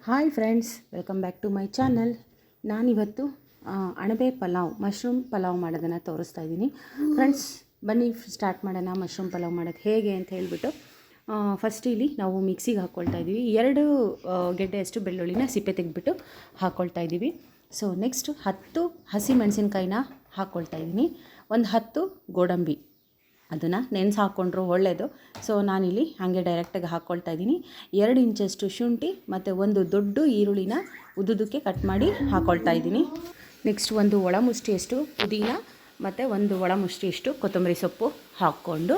Hi friends, welcome back to my channel. ನಾನಿವತ್ತು ಅಣಬೆ pulao, mushroom pulao ಮಾಡೋದನ್ನು ತೋರಿಸ್ತಾ ಇದ್ದೀನಿ. ಫ್ರೆಂಡ್ಸ್, ಬನ್ನಿ ಸ್ಟಾರ್ಟ್ ಮಾಡೋಣ. ಮಶ್ರೂಮ್ ಪಲಾವ್ ಮಾಡೋದು ಹೇಗೆ ಅಂತ ಹೇಳಿಬಿಟ್ಟು ಫಸ್ಟ್ ಇಲ್ಲಿ ನಾವು ಮಿಕ್ಸಿಗೆ ಹಾಕ್ಕೊಳ್ತಾ ಇದ್ದೀವಿ. 2 ಗೆಡ್ಡೆಯಷ್ಟು ಬೆಳ್ಳುಳ್ಳಿನ ಸಿಪ್ಪೆ ತೆಗೆದುಬಿಟ್ಟು ಹಾಕ್ಕೊಳ್ತಾ ಇದ್ದೀವಿ. ಸೊ ನೆಕ್ಸ್ಟ್ 10 ಹಸಿ ಮೆಣಸಿನ್ಕಾಯಿನ ಹಾಕ್ಕೊಳ್ತಾ ಇದ್ದೀನಿ. ಒಂದು 10 ಗೋಡಂಬಿ, ಅದನ್ನು ನೆನೆಸಿ ಹಾಕ್ಕೊಂಡ್ರು ಒಳ್ಳೆಯದು. ಸೊ ನಾನಿಲ್ಲಿ ಹಾಗೆ ಡೈರೆಕ್ಟಾಗಿ ಹಾಕ್ಕೊಳ್ತಾ ಇದ್ದೀನಿ. 2 ಇಂಚಷ್ಟು ಶುಂಠಿ ಮತ್ತು ಒಂದು ದೊಡ್ಡ ಈರುಳ್ಳಿನ ಉದ್ದುದಕ್ಕೆ ಕಟ್ ಮಾಡಿ ಹಾಕ್ಕೊಳ್ತಾ ಇದ್ದೀನಿ. ನೆಕ್ಸ್ಟ್ ಒಂದು ಒಳ ಮುಷ್ಟಿಯಷ್ಟು ಪುದೀನ ಮತ್ತು ಒಂದು ಒಳ ಮುಷ್ಟಿಯಷ್ಟು ಕೊತ್ತಂಬರಿ ಸೊಪ್ಪು ಹಾಕ್ಕೊಂಡು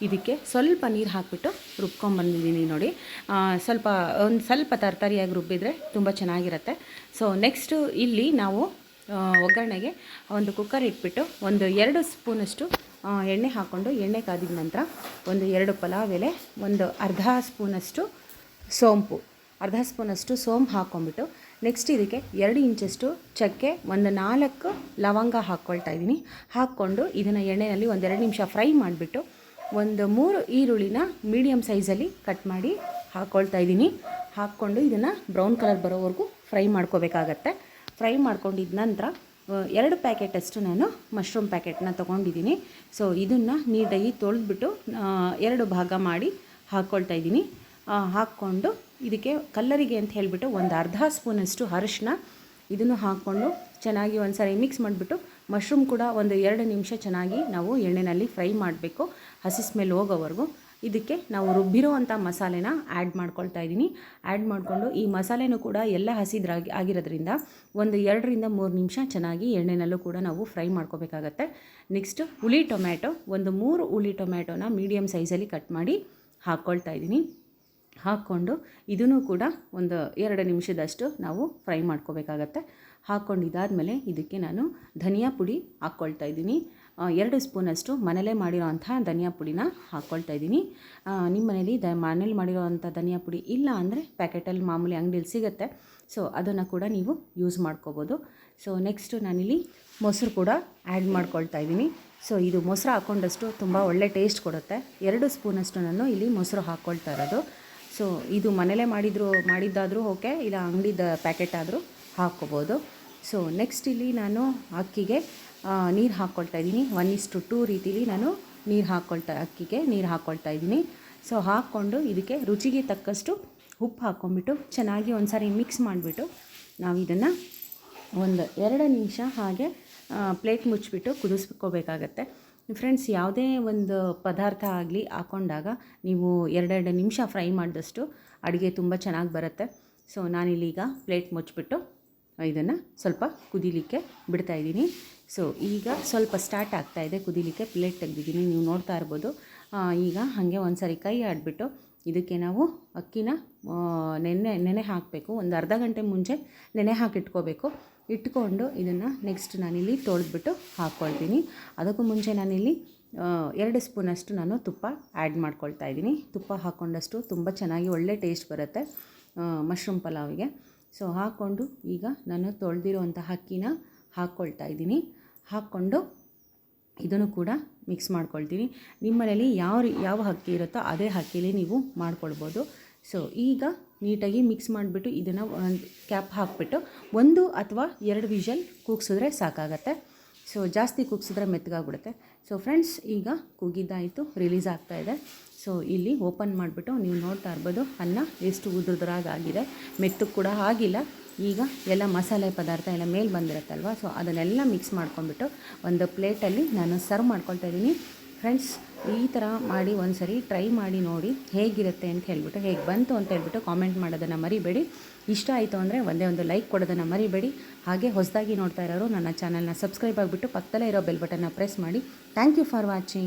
ಇದಕ್ಕೆ ಸ್ವಲ್ಪ ನೀರು ಹಾಕಿಬಿಟ್ಟು ರುಬ್ಕೊಂಡ್ಬಂದಿದ್ದೀನಿ. ನೋಡಿ, ಸ್ವಲ್ಪ ತರಕಾರಿಯಾಗಿ ರುಬ್ಬಿದರೆ ತುಂಬ ಚೆನ್ನಾಗಿರುತ್ತೆ. ಸೊ ನೆಕ್ಸ್ಟು ಇಲ್ಲಿ ನಾವು ಒಗ್ಗರಣೆಗೆ ಒಂದು ಕುಕ್ಕರ್ ಇಟ್ಬಿಟ್ಟು ಒಂದು 2 ಸ್ಪೂನಷ್ಟು ಎಣ್ಣೆ ಹಾಕ್ಕೊಂಡು, ಎಣ್ಣೆ ಕಾದಿದ ನಂತರ ಒಂದು 2 ಪಲಾವ್ ಎಲೆ, ಒಂದು ಅರ್ಧ ಸ್ಪೂನಷ್ಟು ಸೋಂಪು ಹಾಕ್ಕೊಂಬಿಟ್ಟು ನೆಕ್ಸ್ಟ್ ಇದಕ್ಕೆ 2 ಇಂಚಷ್ಟು ಚಕ್ಕೆ, ಒಂದು 4 ಲವಂಗ ಹಾಕ್ಕೊಳ್ತಾ ಇದ್ದೀನಿ. ಹಾಕ್ಕೊಂಡು ಇದನ್ನು ಎಣ್ಣೆಯಲ್ಲಿ ಒಂದು 2 ನಿಮಿಷ ಫ್ರೈ ಮಾಡಿಬಿಟ್ಟು ಒಂದು 3 ಈರುಳ್ಳಿನ ಮೀಡಿಯಮ್ ಸೈಜಲ್ಲಿ ಕಟ್ ಮಾಡಿ ಹಾಕ್ಕೊಳ್ತಾ ಇದ್ದೀನಿ. ಹಾಕ್ಕೊಂಡು ಇದನ್ನು ಬ್ರೌನ್ ಕಲರ್ ಬರೋವರೆಗೂ ಫ್ರೈ ಮಾಡ್ಕೋಬೇಕಾಗತ್ತೆ. ಫ್ರೈ ಮಾಡ್ಕೊಂಡಿದ್ದ ನಂತರ 2 ಪ್ಯಾಕೆಟಷ್ಟು ನಾನು ಮಶ್ರೂಮ್ ಪ್ಯಾಕೆಟ್ನ ತೊಗೊಂಡಿದ್ದೀನಿ. ಸೊ ಇದನ್ನು ನೀಟಾಗಿ ತೊಳೆದ್ಬಿಟ್ಟು 2 ಭಾಗ ಮಾಡಿ ಹಾಕ್ಕೊಳ್ತಾ ಇದ್ದೀನಿ. ಹಾಕ್ಕೊಂಡು ಇದಕ್ಕೆ ಕಲ್ಲರಿಗೆ ಅಂತ ಹೇಳಿಬಿಟ್ಟು ಒಂದು ಅರ್ಧ ಸ್ಪೂನಷ್ಟು ಅರಿಶಿನ ಇದನ್ನು ಹಾಕ್ಕೊಂಡು ಚೆನ್ನಾಗಿ ಒಂದು ಸಾರಿ ಮಿಕ್ಸ್ ಮಾಡಿಬಿಟ್ಟು ಮಶ್ರೂಮ್ ಕೂಡ ಒಂದು 2 ನಿಮಿಷ ಚೆನ್ನಾಗಿ ನಾವು ಎಣ್ಣೆಯಲ್ಲಿ ಫ್ರೈ ಮಾಡಬೇಕು, ಹಸಿ ಸ್ಮೆಲ್ ಹೋಗೋವರೆಗೂ. ಇದಕ್ಕೆ ನಾವು ರುಬ್ಬಿರೋ ಅಂಥ ಮಸಾಲೆನ ಆ್ಯಡ್ ಮಾಡ್ಕೊಳ್ತಾ ಇದ್ದೀನಿ. ಆ್ಯಡ್ ಮಾಡಿಕೊಂಡು ಈ ಮಸಾಲೆನೂ ಕೂಡ ಎಲ್ಲ ಆಗಿರೋದ್ರಿಂದ ಒಂದು 2 ರಿಂದ 3 ನಿಮಿಷ ಚೆನ್ನಾಗಿ ಎಣ್ಣೆನಲ್ಲೂ ಕೂಡ ನಾವು ಫ್ರೈ ಮಾಡ್ಕೋಬೇಕಾಗತ್ತೆ. ನೆಕ್ಸ್ಟು ಹುಳಿ ಟೊಮ್ಯಾಟೊ, ಒಂದು 3 ಹುಳಿ ಟೊಮ್ಯಾಟೊನ ಮೀಡಿಯಮ್ ಸೈಜಲ್ಲಿ ಕಟ್ ಮಾಡಿ ಹಾಕ್ಕೊಳ್ತಾ ಇದ್ದೀನಿ. ಹಾಕ್ಕೊಂಡು ಇದನ್ನು ಕೂಡ ಒಂದು 2 ನಿಮಿಷದಷ್ಟು ನಾವು ಫ್ರೈ ಮಾಡ್ಕೋಬೇಕಾಗತ್ತೆ. ಹಾಕ್ಕೊಂಡಿದ್ದಾದಮೇಲೆ ಇದಕ್ಕೆ ನಾನು ಧನಿಯಾ ಪುಡಿ ಹಾಕ್ಕೊಳ್ತಾ ಇದ್ದೀನಿ. 2 ಸ್ಪೂನಷ್ಟು ಮನೇಲೇ ಮಾಡಿರೋ ಅಂಥ ಧನಿಯಾ ಪುಡಿನ ಹಾಕ್ಕೊಳ್ತಾ ಇದ್ದೀನಿ. ನಿಮ್ಮ ಮನೇಲಿ ಮನೇಲಿ ಮಾಡಿರೋ ಅಂಥ ಧನಿಯಾ ಪುಡಿ ಇಲ್ಲ ಅಂದರೆ ಪ್ಯಾಕೆಟಲ್ಲಿ ಮಾಮೂಲಿ ಅಂಗಡಿಯಲ್ಲಿ ಸಿಗುತ್ತೆ. ಸೊ ಅದನ್ನು ಕೂಡ ನೀವು ಯೂಸ್ ಮಾಡ್ಕೋಬೋದು. ಸೊ ನೆಕ್ಸ್ಟು ನಾನಿಲ್ಲಿ ಮೊಸರು ಕೂಡ ಆ್ಯಡ್ ಮಾಡ್ಕೊಳ್ತಾ ಇದ್ದೀನಿ. ಸೊ ಇದು ಮೊಸರು ಹಾಕ್ಕೊಂಡಷ್ಟು ತುಂಬ ಒಳ್ಳೆ ಟೇಸ್ಟ್ ಕೊಡುತ್ತೆ. 2 ಸ್ಪೂನಷ್ಟು ನಾನು ಇಲ್ಲಿ ಮೊಸರು ಹಾಕ್ಕೊಳ್ತಾ ಇರೋದು. ಸೊ ಇದು ಮನೇಲೇ ಮಾಡಿದ್ದಾದರೂ ಓಕೆ, ಇಲ್ಲ ಅಂಗಡಿದ ಪ್ಯಾಕೆಟ್ ಆದರೂ ಹಾಕ್ಕೋಬೋದು. ಸೊ ನೆಕ್ಸ್ಟ್ ಇಲ್ಲಿ ನಾನು ಅಕ್ಕಿಗೆ ನೀರು ಹಾಕ್ಕೊಳ್ತಾ ಇದ್ದೀನಿ. 1:2 ರೀತಿಲಿ ನಾನು ಅಕ್ಕಿಗೆ ನೀರು ಹಾಕ್ಕೊಳ್ತಾ ಇದ್ದೀನಿ. ಸೊ ಹಾಕ್ಕೊಂಡು ಇದಕ್ಕೆ ರುಚಿಗೆ ತಕ್ಕಷ್ಟು ಉಪ್ಪು ಹಾಕ್ಕೊಂಬಿಟ್ಟು ಚೆನ್ನಾಗಿ ಒಂದು ಸಾರಿ ಮಿಕ್ಸ್ ಮಾಡಿಬಿಟ್ಟು ನಾವು ಇದನ್ನು ಒಂದು 2 ನಿಮಿಷ ಹಾಗೆ ಪ್ಲೇಟ್ ಮುಚ್ಚಿಬಿಟ್ಟು ಕುದಿಸ್ಕೋಬೇಕಾಗತ್ತೆ. ಫ್ರೆಂಡ್ಸ್, ಯಾವುದೇ ಒಂದು ಪದಾರ್ಥ ಆಗಲಿ ಹಾಕ್ಕೊಂಡಾಗ ನೀವು 2 ನಿಮಿಷ ಫ್ರೈ ಮಾಡಿದಷ್ಟು ಅಡುಗೆ ತುಂಬ ಚೆನ್ನಾಗಿ ಬರುತ್ತೆ. ಸೊ ನಾನಿಲ್ಲೀಗ ಪ್ಲೇಟ್ ಮುಚ್ಚಿಬಿಟ್ಟು ಇದನ್ನು ಸ್ವಲ್ಪ ಕುದೀಲಿಕ್ಕೆ ಬಿಡ್ತಾಯಿದ್ದೀನಿ. ಸೊ ಈಗ ಸ್ವಲ್ಪ ಸ್ಟಾರ್ಟ್ ಆಗ್ತಾಯಿದೆ ಕುದೀಲಿಕ್ಕೆ. ಪ್ಲೇಟ್ ತೆಗೆದಿದ್ದೀನಿ, ನೀವು ನೋಡ್ತಾ ಇರ್ಬೋದು. ಈಗ ಹಾಗೆ ಒಂದು ಸಾರಿ ಕೈ ಆಡಿಬಿಟ್ಟು ಇದಕ್ಕೆ ನಾವು ಅಕ್ಕಿನ ನೆನೆ ಹಾಕಬೇಕು. ಒಂದು ಅರ್ಧ ಗಂಟೆ ಮುಂಚೆ ನೆನೆ ಹಾಕಿಟ್ಕೋಬೇಕು. ಇಟ್ಕೊಂಡು ಇದನ್ನು ನೆಕ್ಸ್ಟ್ ನಾನಿಲ್ಲಿ ತೊಳೆದ್ಬಿಟ್ಟು ಹಾಕ್ಕೊಳ್ತೀನಿ. ಅದಕ್ಕೂ ಮುಂಚೆ ನಾನಿಲ್ಲಿ 2 ಸ್ಪೂನಷ್ಟು ನಾನು ತುಪ್ಪ ಆ್ಯಡ್ ಮಾಡ್ಕೊಳ್ತಾ ಇದ್ದೀನಿ. ತುಪ್ಪ ಹಾಕ್ಕೊಂಡಷ್ಟು ತುಂಬ ಚೆನ್ನಾಗಿ ಒಳ್ಳೆ ಟೇಸ್ಟ್ ಬರುತ್ತೆ ಮಶ್ರೂಮ್ ಪಲಾವಿಗೆ. ಸೊ ಹಾಕ್ಕೊಂಡು ಈಗ ನಾನು ತೊಳೆದಿರೋಂಥ ಅಕ್ಕಿನ ಹಾಕ್ಕೊಳ್ತಾ ಇದ್ದೀನಿ. ಹಾಕ್ಕೊಂಡು ಇದನ್ನು ಕೂಡ ಮಿಕ್ಸ್ ಮಾಡ್ಕೊಳ್ತೀನಿ. ನಿಮ್ಮ ಮನೇಲಿ ಯಾವ ಅಕ್ಕಿ ಇರುತ್ತೋ ಅದೇ ಅಕ್ಕಿಲಿ ನೀವು ಮಾಡ್ಕೊಳ್ಬೋದು. ಸೊ ಈಗ ನೀಟಾಗಿ ಮಿಕ್ಸ್ ಮಾಡಿಬಿಟ್ಟು ಇದನ್ನು ಒಂದು ಕ್ಯಾಪ್ ಹಾಕಿಬಿಟ್ಟು 1 ಅಥವಾ 2 ವಿಷಲ್ ಕೂಗಿಸಿದ್ರೆ ಸಾಕಾಗತ್ತೆ. ಸೊ ಜಾಸ್ತಿ ಕೂಗಿಸಿದ್ರೆ ಮೆತ್ತಗಾಗ್ಬಿಡುತ್ತೆ. ಸೊ ಫ್ರೆಂಡ್ಸ್, ಈಗ ಕೂಗಿದ್ದಾಯಿತು, ರಿಲೀಸ್ ಆಗ್ತಾಯಿದೆ. ಸೊ ಇಲ್ಲಿ ಓಪನ್ ಮಾಡಿಬಿಟ್ಟು ನೀವು ನೋಡ್ತಾ ಇರ್ಬೋದು ಅನ್ನ ಎಷ್ಟು ಉದುರುದ್ರಾಗಿದೆ, ಮೆತ್ತಗೆ ಕೂಡ ಆಗಿಲ್ಲ. ಈಗ ಎಲ್ಲ ಮಸಾಲೆ ಪದಾರ್ಥ ಎಲ್ಲ ಮೇಲೆ ಬಂದಿರುತ್ತಲ್ವ, ಸೊ ಅದನ್ನೆಲ್ಲ ಮಿಕ್ಸ್ ಮಾಡ್ಕೊಂಡ್ಬಿಟ್ಟು ಒಂದು ಪ್ಲೇಟಲ್ಲಿ ನಾನು ಸರ್ವ್ ಮಾಡ್ಕೊಳ್ತಾ ಇದ್ದೀನಿ. ಫ್ರೆಂಡ್ಸ್, ಈ ಥರ ಮಾಡಿ ಒಂದು ಸರಿ ಟ್ರೈ ಮಾಡಿ ನೋಡಿ ಹೇಗಿರುತ್ತೆ ಅಂತ ಹೇಳ್ಬಿಟ್ಟು, ಹೇಗೆ ಬಂತು ಅಂತ ಹೇಳ್ಬಿಟ್ಟು ಕಾಮೆಂಟ್ ಮಾಡೋದನ್ನು ಮರಿಬೇಡಿ. ಇಷ್ಟ ಆಯಿತು ಅಂದರೆ ಒಂದು ಲೈಕ್ ಕೊಡೋದನ್ನು ಮರಿಬೇಡಿ. ಹಾಗೆ ಹೊಸದಾಗಿ ನೋಡ್ತಾ ಇರೋರು ನನ್ನ ಚಾನಲ್ನ ಸಬ್ಸ್ಕ್ರೈಬ್ ಆಗಿಬಿಟ್ಟು ಪಕ್ಕದಲ್ಲೇ ಇರೋ ಬೆಲ್ ಬಟನ್ನ ಪ್ರೆಸ್ ಮಾಡಿ. Thank you for watching.